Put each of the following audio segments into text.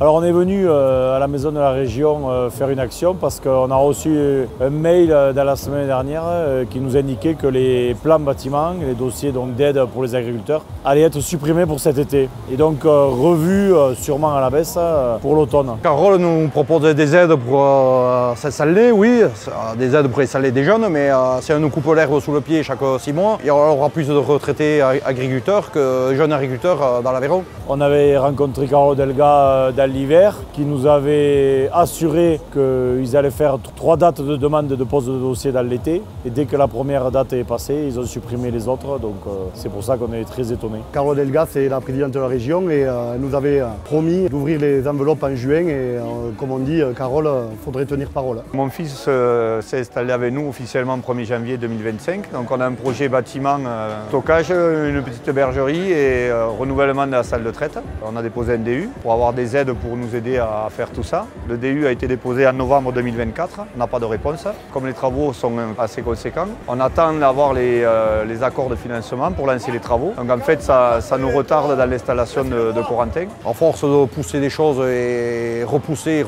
Alors on est venu à la maison de la région faire une action parce qu'on a reçu un mail dans la semaine dernière qui nous indiquait que les plans bâtiments, les dossiers d'aide pour les agriculteurs allaient être supprimés pour cet été et donc revus sûrement à la baisse pour l'automne. Carole nous propose des aides pour s'installer, oui, des aides pour installer des jeunes, mais si on nous coupe l'herbe sous le pied chaque 6 mois, il y aura plus de retraités agriculteurs que jeunes agriculteurs dans l'Aveyron. On avait rencontré Carole Delga dans l'hiver qui nous avait assuré qu'ils allaient faire 3 dates de demande de pose de dossier dans l'été et dès que la première date est passée, ils ont supprimé les autres, donc c'est pour ça qu'on est très étonnés. Carole Delga, c'est la présidente de la région et elle nous avait promis d'ouvrir les enveloppes en juin et comme on dit, Carole, il faudrait tenir parole. Mon fils s'est installé avec nous officiellement le 1er janvier 2025, donc on a un projet bâtiment, stockage, une petite bergerie et renouvellement de la salle de traite. On a déposé un DU pour avoir des aides pour nous aider à faire tout ça. Le DU a été déposé en novembre 2024, on n'a pas de réponse. Comme les travaux sont assez conséquents, on attend d'avoir les accords de financement pour lancer les travaux. Donc en fait, ça nous retarde dans l'installation de Corentin. À force de pousser des choses et repousser,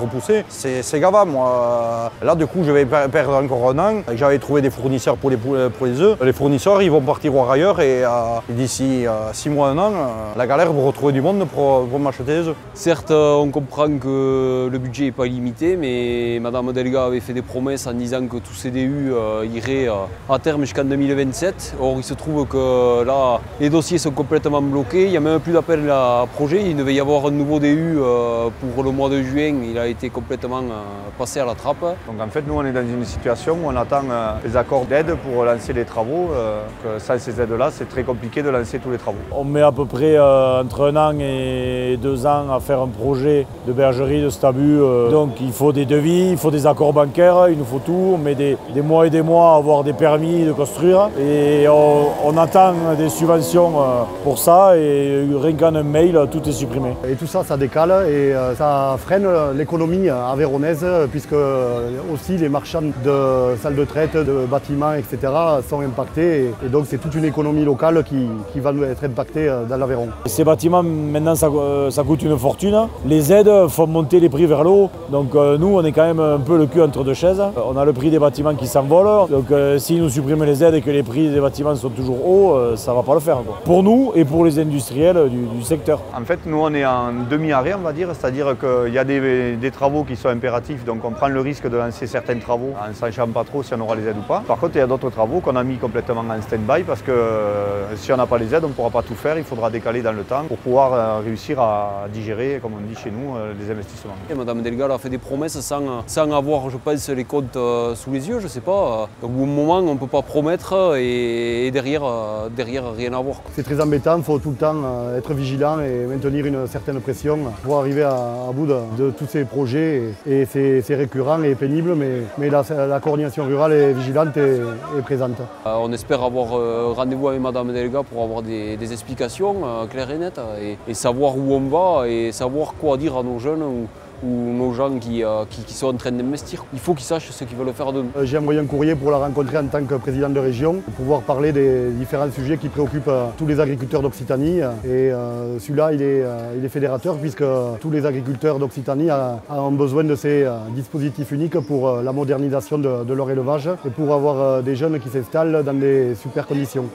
c'est gavant. Moi, là, du coup, je vais perdre encore un an. J'avais trouvé des fournisseurs pour les œufs. Les fournisseurs, ils vont partir voir ailleurs et d'ici 6 mois, un an, la galère pour retrouver du monde pour m'acheter des œufs. Certes, on comprend que le budget n'est pas limité, mais Madame Delga avait fait des promesses en disant que tous ces DU iraient à terme jusqu'en 2027. Or, il se trouve que là, les dossiers sont complètement bloqués. Il n'y a même plus d'appel à projet. Il devait y avoir un nouveau DU pour le mois de juin. Il a été complètement passé à la trappe. Donc en fait, nous, on est dans une situation où on attend les accords d'aide pour lancer les travaux. Sans ces aides-là, c'est très compliqué de lancer tous les travaux. On met à peu près entre 1 an et 2 ans à faire un projet de bergerie, de stabu. Donc il faut des devis, il faut des accords bancaires, il nous faut tout. On met des mois et des mois à avoir des permis de construire. Et on attend des subventions pour ça et rien qu'en un mail, tout est supprimé. Et tout ça, ça décale et ça freine l'économie aveyronnaise puisque aussi les marchands de salles de traite, de bâtiments, etc. sont impactés et donc c'est toute une économie locale qui va être impactée dans l'Aveyron. Ces bâtiments, maintenant, ça coûte une fortune. Les aides font monter les prix vers le haut. Donc nous, on est quand même un peu le cul entre deux chaises. On a le prix des bâtiments qui s'envole. Donc s'ils nous suppriment les aides et que les prix des bâtiments sont toujours hauts, ça ne va pas le faire, quoi. Pour nous et pour les industriels du secteur. En fait, nous, on est en demi-arrêt, on va dire. C'est-à-dire qu'il y a des travaux qui sont impératifs. Donc on prend le risque de lancer certains travaux en ne sachant pas trop si on aura les aides ou pas. Par contre, il y a d'autres travaux qu'on a mis complètement en stand-by parce que si on n'a pas les aides, on ne pourra pas tout faire. Il faudra décaler dans le temps pour pouvoir réussir à digérer, comme on dit chez nous, les investissements. Et Madame Delga a fait des promesses sans avoir, je pense, les comptes sous les yeux, je ne sais pas. Donc au moment, on ne peut pas promettre et derrière rien à voir. C'est très embêtant, il faut tout le temps être vigilant et maintenir une certaine pression pour arriver à bout de tous ces projets. Et c'est récurrent et pénible, mais la coordination rurale est vigilante et présente. On espère avoir rendez-vous avec Madame Delga pour avoir des explications claires et nettes et savoir où on va et savoir quoi dire à nos jeunes ou nos gens qui sont en train d'investir. Il faut qu'ils sachent ce qu'ils veulent faire de nous. J'ai envoyé un courrier pour la rencontrer en tant que président de région, pour pouvoir parler des différents sujets qui préoccupent tous les agriculteurs d'Occitanie. Et celui-là, il est fédérateur puisque tous les agriculteurs d'Occitanie ont besoin de ces dispositifs uniques pour la modernisation de leur élevage et pour avoir des jeunes qui s'installent dans des super conditions.